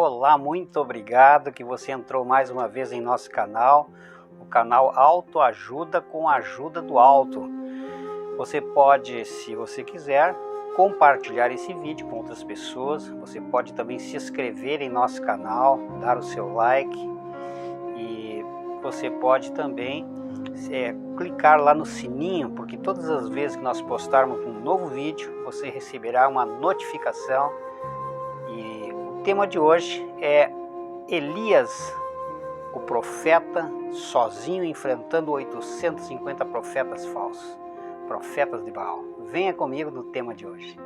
Olá, muito obrigado que você entrou mais uma vez em nosso canal, o canal Autoajuda com a Ajuda do Alto. Você pode, se você quiser, compartilhar esse vídeo com outras pessoas. Você pode também se inscrever em nosso canal, dar o seu like e você pode também clicar lá no sininho, porque todas as vezes que nós postarmos um novo vídeo, você receberá uma notificação. E o tema de hoje é Elias, o profeta, sozinho enfrentando 850 profetas falsos, profetas de Baal. Venha comigo no tema de hoje.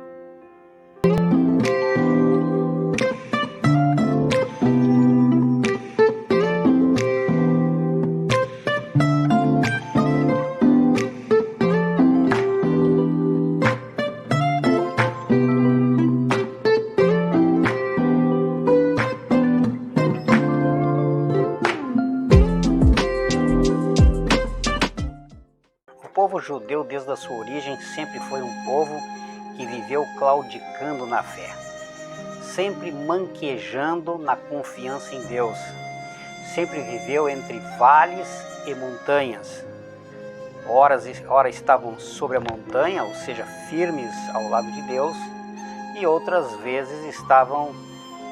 O povo judeu, desde a sua origem, sempre foi um povo que viveu claudicando na fé, sempre manquejando na confiança em Deus, sempre viveu entre vales e montanhas. Ora estavam sobre a montanha, ou seja, firmes ao lado de Deus, e outras vezes estavam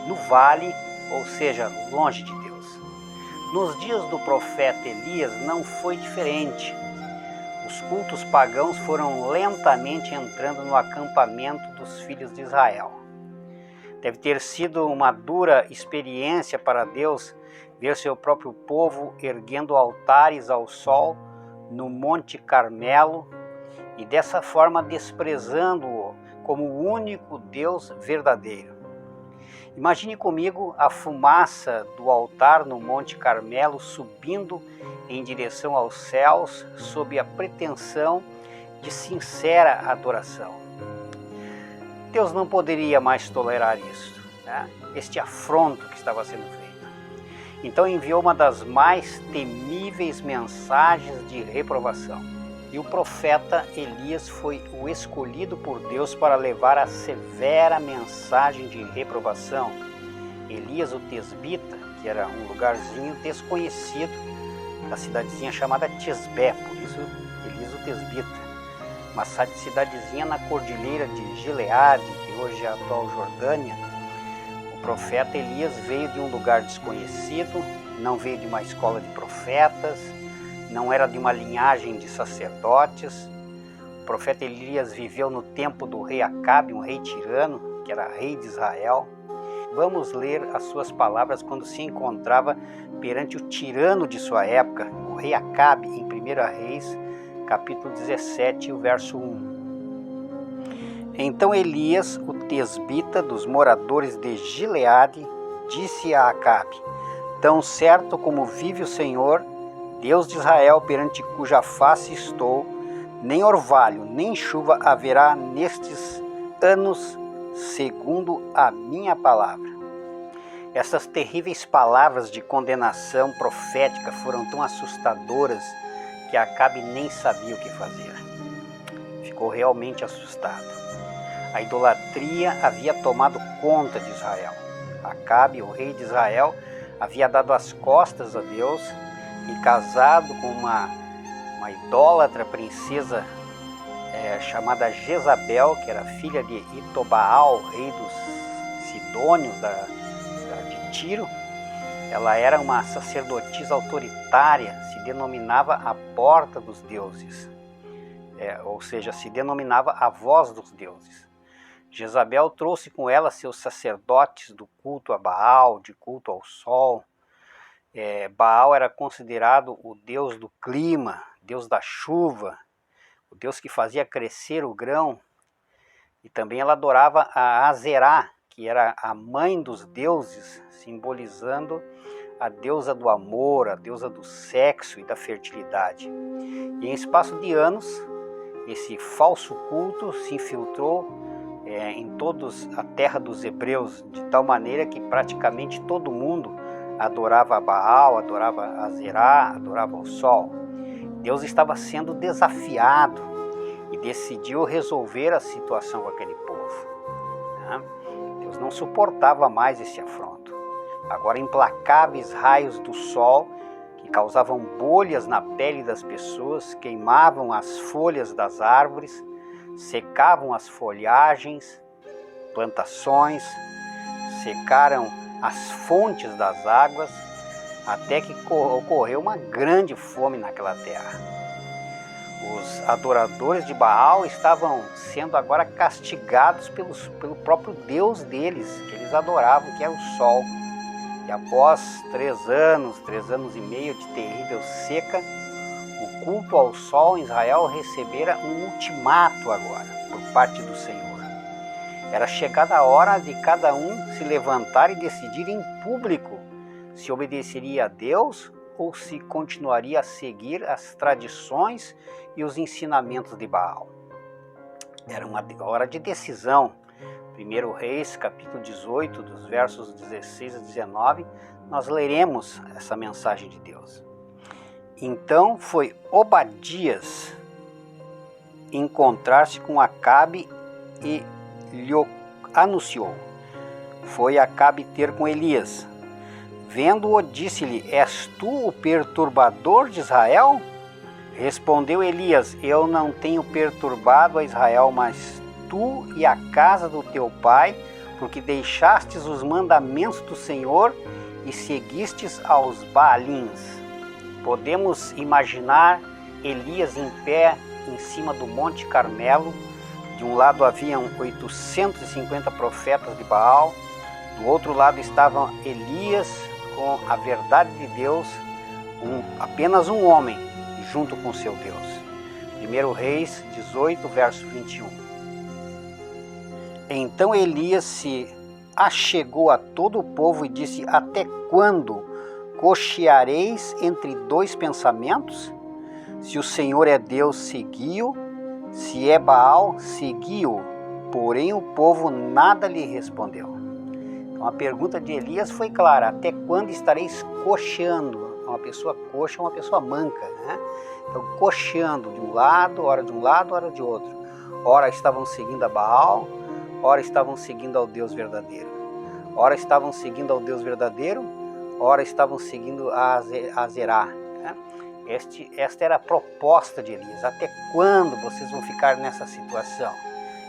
no vale, ou seja, longe de Deus. Nos dias do profeta Elias não foi diferente. Os cultos pagãos foram lentamente entrando no acampamento dos filhos de Israel. Deve ter sido uma dura experiência para Deus ver seu próprio povo erguendo altares ao sol no Monte Carmelo e dessa forma desprezando-o como o único Deus verdadeiro. Imagine comigo a fumaça do altar no Monte Carmelo subindo em direção aos céus sob a pretensão de sincera adoração. Deus não poderia mais tolerar isso, né? Este afronto que estava sendo feito. Então enviou uma das mais temíveis mensagens de reprovação. E o profeta Elias foi o escolhido por Deus para levar a severa mensagem de reprovação. Elias o Tesbita, que era um lugarzinho desconhecido da cidadezinha chamada Tisbé, por isso Elias o Tesbita, uma cidadezinha na cordilheira de Gileade, que hoje é a atual Jordânia. O profeta Elias veio de um lugar desconhecido, não veio de uma escola de profetas, não era de uma linhagem de sacerdotes. O profeta Elias viveu no tempo do rei Acabe, um rei tirano, que era rei de Israel. Vamos ler as suas palavras quando se encontrava perante o tirano de sua época, o rei Acabe, em 1 Reis, capítulo 17, o verso 1. Então Elias, o tesbita dos moradores de Gileade, disse a Acabe: Tão certo como vive o Senhor, Deus de Israel, perante cuja face estou, nem orvalho, nem chuva haverá nestes anos, segundo a minha palavra. Essas terríveis palavras de condenação profética foram tão assustadoras que Acabe nem sabia o que fazer. Ficou realmente assustado. A idolatria havia tomado conta de Israel. Acabe, o rei de Israel, havia dado as costas a Deus e casado com uma idólatra princesa chamada Jezabel, que era filha de Itobaal, rei dos Sidônios de Tiro. Ela era uma sacerdotisa autoritária, se denominava a porta dos deuses, ou seja, se denominava a voz dos deuses. Jezabel trouxe com ela seus sacerdotes do culto a Baal, de culto ao sol. Baal era considerado o deus do clima, deus da chuva, o deus que fazia crescer o grão. E também ela adorava a Azerá, que era a mãe dos deuses, simbolizando a deusa do amor, a deusa do sexo e da fertilidade. E em espaço de anos, esse falso culto se infiltrou em toda a terra dos hebreus, de tal maneira que praticamente todo mundo adorava a Baal, adorava a Azerá, adorava o sol. Deus estava sendo desafiado e decidiu resolver a situação com aquele povo. Deus não suportava mais esse afronto. Agora implacáveis raios do sol que causavam bolhas na pele das pessoas, queimavam as folhas das árvores, secavam as folhagens, plantações, secaram as fontes das águas, até que ocorreu uma grande fome naquela terra. Os adoradores de Baal estavam sendo agora castigados pelo próprio Deus deles, que eles adoravam, que era o sol. E após 3 anos e meio de terrível seca, o culto ao sol em Israel recebera um ultimato agora, por parte do Senhor. Era chegada a hora de cada um se levantar e decidir em público se obedeceria a Deus ou se continuaria a seguir as tradições e os ensinamentos de Baal. Era uma hora de decisão. 1 Reis, capítulo 18, dos versos 16 a 19, nós leremos essa mensagem de Deus. Então foi Obadias encontrar-se com Acabe e lhe anunciou. Foi Acabe ter com Elias. Vendo-o, disse-lhe: És tu o perturbador de Israel? Respondeu Elias: Eu não tenho perturbado a Israel, mas tu e a casa do teu pai, porque deixastes os mandamentos do Senhor e seguistes aos Baalins. Podemos imaginar Elias em pé em cima do Monte Carmelo. De um lado haviam 850 profetas de Baal, do outro lado estava Elias com a verdade de Deus, apenas um homem junto com seu Deus. 1 Reis 18, verso 21. Então Elias se achegou a todo o povo e disse: Até quando cocheareis entre 2 pensamentos? Se o Senhor é Deus, segui-o; se é Baal, segui-o. Porém o povo nada lhe respondeu. Então a pergunta de Elias foi clara: até quando estareis cocheando? Uma pessoa coxa é uma pessoa manca, né? Então cocheando de um lado, hora de outro. Ora estavam seguindo a Baal, ora estavam seguindo ao Deus verdadeiro. Ora estavam seguindo ao Deus verdadeiro, ora estavam seguindo a Azerá. Né? Esta era a proposta de Elias. Até quando vocês vão ficar nessa situação?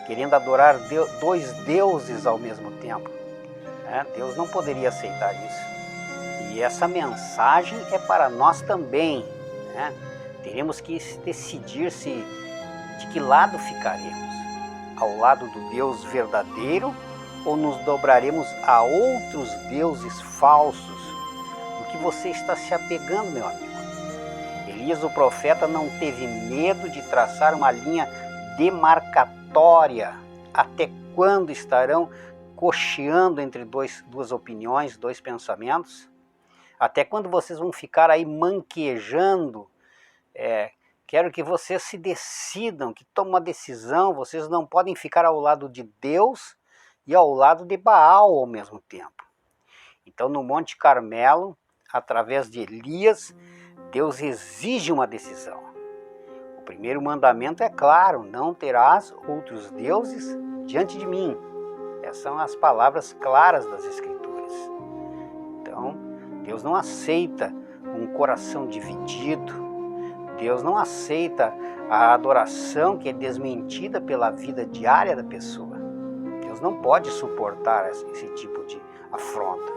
Querendo adorar 2 deuses ao mesmo tempo. Deus não poderia aceitar isso. E essa mensagem é para nós também. Teremos que decidir de que lado ficaremos. Ao lado do Deus verdadeiro ou nos dobraremos a outros deuses falsos? Do que você está se apegando, meu amigo? Elias, o profeta, não teve medo de traçar uma linha demarcatória. Até quando estarão cocheando entre duas opiniões, 2 pensamentos? Até quando vocês vão ficar aí manquejando? Quero que vocês se decidam, que tomem uma decisão. Vocês não podem ficar ao lado de Deus e ao lado de Baal ao mesmo tempo. Então, no Monte Carmelo, através de Elias, Deus exige uma decisão. O primeiro mandamento é claro: não terás outros deuses diante de mim. Essas são as palavras claras das Escrituras. Então, Deus não aceita um coração dividido. Deus não aceita a adoração que é desmentida pela vida diária da pessoa. Deus não pode suportar esse tipo de afronta.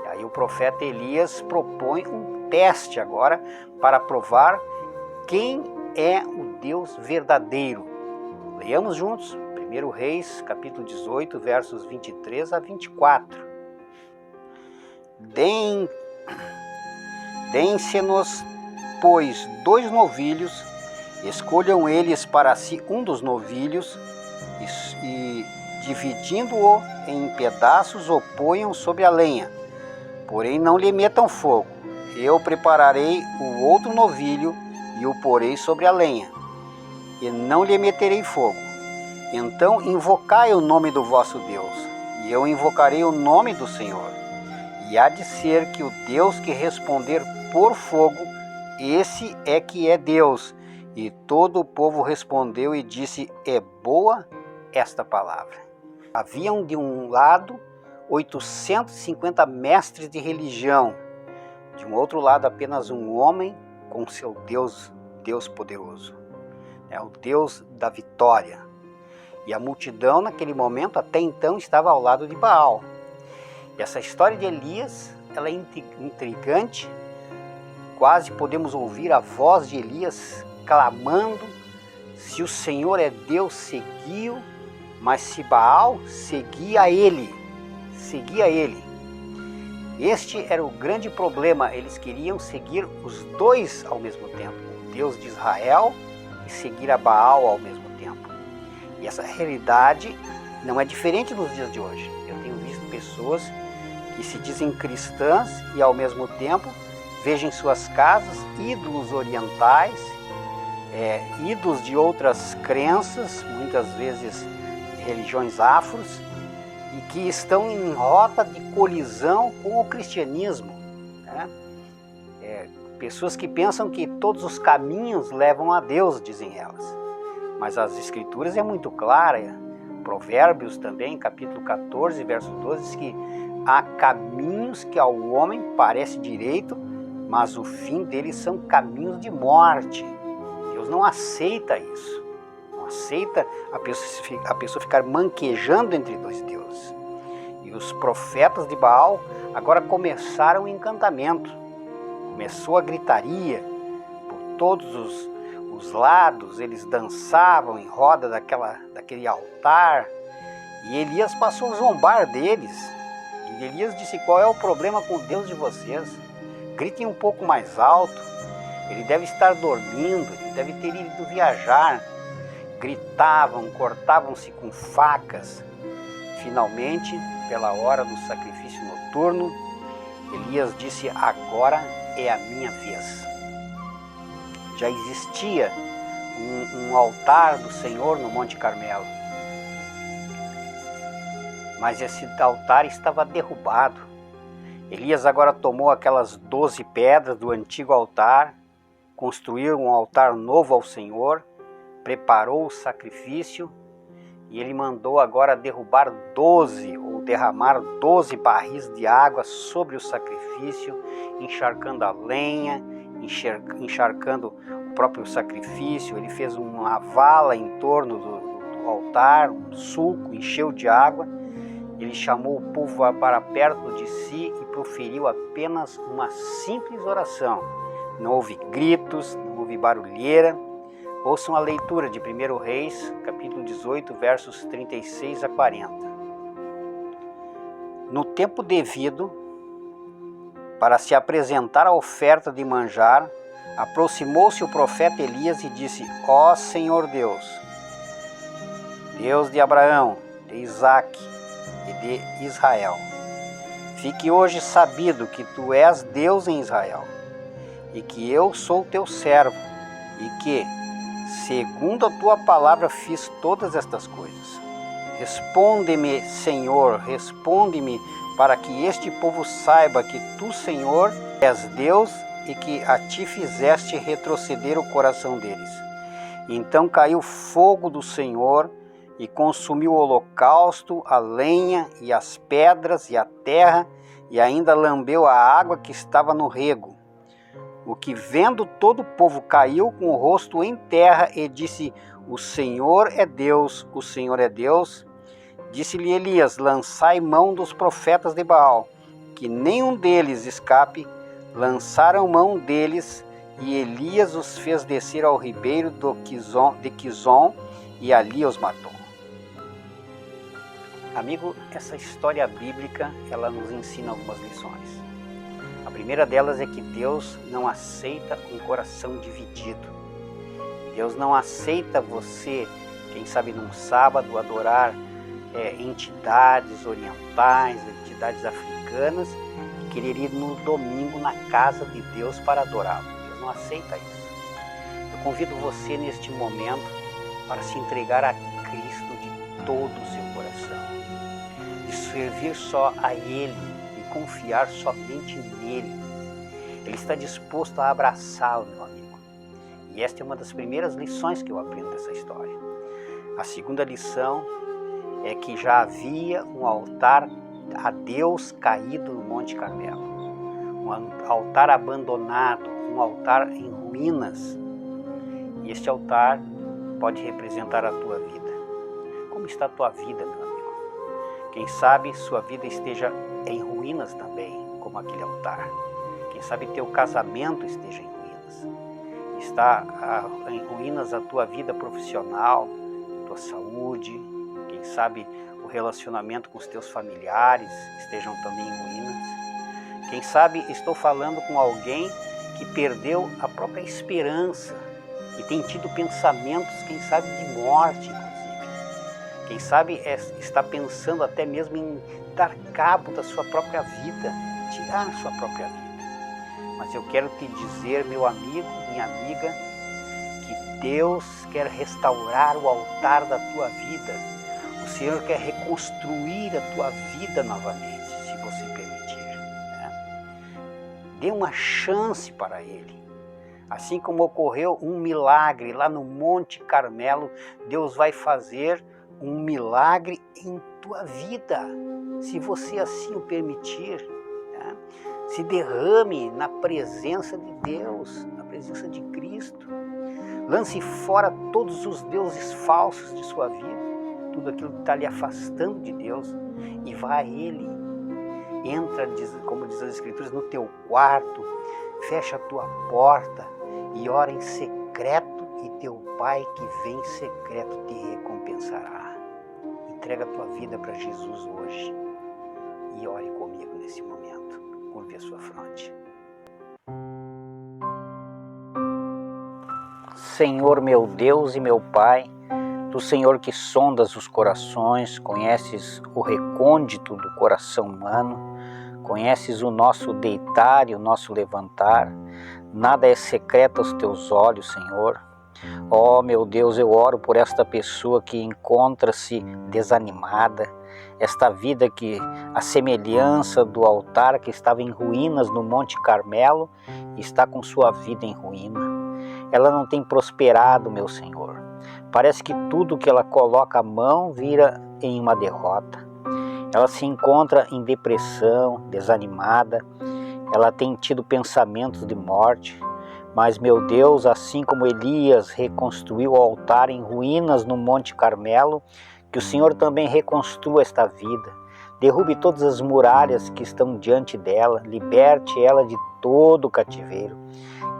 E aí o profeta Elias propõe um teste agora para provar quem é o Deus verdadeiro. Leamos juntos 1 Reis, capítulo 18, versos 23 a 24. Deem-se-nos, pois, 2 novilhos, escolham eles para si um dos novilhos e dividindo-o em pedaços, o ponham sobre a lenha. Porém não lhe metam fogo. Eu prepararei o outro novilho e o porei sobre a lenha, e não lhe meterei fogo. Então invocai o nome do vosso Deus, e eu invocarei o nome do Senhor. E há de ser que o Deus que responder por fogo, esse é que é Deus. E todo o povo respondeu e disse: é boa esta palavra. Haviam de um lado 850 mestres de religião. De um outro lado, apenas um homem com seu Deus, Deus poderoso. É o Deus da vitória. E a multidão, naquele momento, até então, estava ao lado de Baal. E essa história de Elias, ela é intrigante. Quase podemos ouvir a voz de Elias clamando: se o Senhor é Deus, segui-o, mas se Baal, seguia ele. Seguia ele. Este era o grande problema. Eles queriam seguir os dois ao mesmo tempo, o Deus de Israel e seguir a Baal ao mesmo tempo. E essa realidade não é diferente nos dias de hoje. Eu tenho visto pessoas que se dizem cristãs e ao mesmo tempo vejam em suas casas ídolos orientais, ídolos de outras crenças, muitas vezes religiões afros, e que estão em rota de colisão com o cristianismo. Né? Pessoas que pensam que todos os caminhos levam a Deus, dizem elas. Mas as Escrituras é muito clara. Provérbios também, capítulo 14, verso 12, diz que há caminhos que ao homem parece direito, mas o fim deles são caminhos de morte. Deus não aceita isso. Não aceita a pessoa ficar manquejando entre dois deuses. E os profetas de Baal agora começaram o encantamento. Começou a gritaria por todos os lados. Eles dançavam em roda daquele altar. E Elias passou a zombar deles. E Elias disse: qual é o problema com o Deus de vocês? Gritem um pouco mais alto. Ele deve estar dormindo, ele deve ter ido viajar. Gritavam, cortavam-se com facas. Finalmente, pela hora do sacrifício noturno, Elias disse: agora é a minha vez. Já existia um altar do Senhor no Monte Carmelo. Mas esse altar estava derrubado. Elias agora tomou aquelas 12 pedras do antigo altar, construiu um altar novo ao Senhor, preparou o sacrifício e ele mandou agora derrubar 12 ou derramar 12 barris de água sobre o sacrifício, encharcando a lenha, encharcando o próprio sacrifício. Ele fez uma vala em torno do altar, um sulco, encheu de água. Ele chamou o povo para perto de si e proferiu apenas uma simples oração. Não houve gritos, não houve barulheira. Ouçam a leitura de 1 Reis, capítulo 18, versos 36 a 40. No tempo devido, para se apresentar a oferta de manjar, aproximou-se o profeta Elias e disse: ó Senhor Deus, Deus de Abraão, de Isaque e de Israel, fique hoje sabido que tu és Deus em Israel, e que eu sou teu servo, e que, segundo a tua palavra, fiz todas estas coisas. Responde-me, Senhor, responde-me, para que este povo saiba que tu, Senhor, és Deus e que a ti fizeste retroceder o coração deles. Então caiu fogo do Senhor e consumiu o holocausto, a lenha e as pedras e a terra, e ainda lambeu a água que estava no rego. O que, vendo todo o povo, caiu com o rosto em terra e disse: o Senhor é Deus, o Senhor é Deus. Disse-lhe Elias: lançai mão dos profetas de Baal, que nenhum deles escape. Lançaram mão deles, e Elias os fez descer ao ribeiro de Quizon, e ali os matou. Amigo, essa história bíblica, ela nos ensina algumas lições. A primeira delas é que Deus não aceita um coração dividido. Deus não aceita você, quem sabe num sábado, adorar entidades orientais, entidades africanas, e querer ir no domingo na casa de Deus para adorá-lo. Deus não aceita isso. Eu convido você neste momento para se entregar a Cristo de todo o seu coração, de servir só a Ele e confiar somente nele. Ele está disposto a abraçá-lo, meu amigo. E esta é uma das primeiras lições que eu aprendo dessa história. A segunda lição é que já havia um altar a Deus caído no Monte Carmelo, um altar abandonado, um altar em ruínas. E este altar pode representar a tua vida. Como está a tua vida, meu amigo? Quem sabe sua vida esteja em ruínas também, como aquele altar. Quem sabe teu casamento esteja em ruínas. Está em ruínas a tua vida profissional, tua saúde. Quem sabe o relacionamento com os teus familiares estejam também em ruínas. Quem sabe estou falando com alguém que perdeu a própria esperança e tem tido pensamentos, quem sabe, de morte, inclusive. Quem sabe está pensando até mesmo em dar cabo da sua própria vida, tirar a sua própria vida. Mas eu quero te dizer, meu amigo, minha amiga, que Deus quer restaurar o altar da tua vida. O Senhor quer reconstruir a tua vida novamente, se você permitir, né? Dê uma chance para Ele. Assim como ocorreu um milagre lá no Monte Carmelo, Deus vai fazer um milagre em tua vida, se você assim o permitir, né? Se derrame na presença de Deus, na presença de Cristo. Lance fora todos os deuses falsos de sua vida, tudo aquilo que está lhe afastando de Deus, e vá a Ele. Entra, como diz as Escrituras, no teu quarto, fecha a tua porta e ora em secreto, e teu Pai que vem em secreto te recompensará. Entrega a tua vida para Jesus hoje e ore comigo nesse momento. Curve a sua fronte. Senhor meu Deus e meu Pai, Tu, Senhor, que sondas os corações, conheces o recôndito do coração humano, conheces o nosso deitar e o nosso levantar, nada é secreto aos Teus olhos, Senhor. Ó, meu Deus, eu oro por esta pessoa que encontra-se desanimada, esta vida que, a semelhança do altar que estava em ruínas no Monte Carmelo, está com sua vida em ruína. Ela não tem prosperado, meu Senhor. Parece que tudo que ela coloca a mão vira em uma derrota. Ela se encontra em depressão, desanimada. Ela tem tido pensamentos de morte. Mas, meu Deus, assim como Elias reconstruiu o altar em ruínas no Monte Carmelo, que o Senhor também reconstrua esta vida. Derrube todas as muralhas que estão diante dela, liberte ela de todo o cativeiro.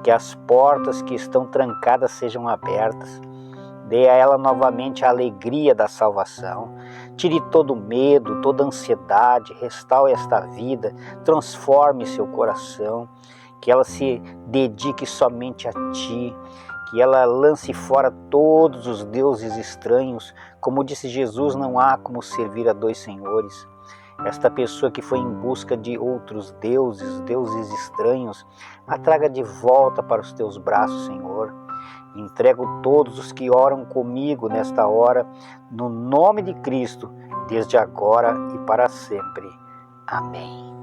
Que as portas que estão trancadas sejam abertas. Dê a ela novamente a alegria da salvação. Tire todo o medo, toda a ansiedade, restaure esta vida, transforme seu coração. Que ela se dedique somente a Ti, que ela lance fora todos os deuses estranhos. Como disse Jesus, não há como servir a dois senhores. Esta pessoa que foi em busca de outros deuses, deuses estranhos, a traga de volta para os Teus braços, Senhor. Entrego todos os que oram comigo nesta hora, no nome de Cristo, desde agora e para sempre. Amém.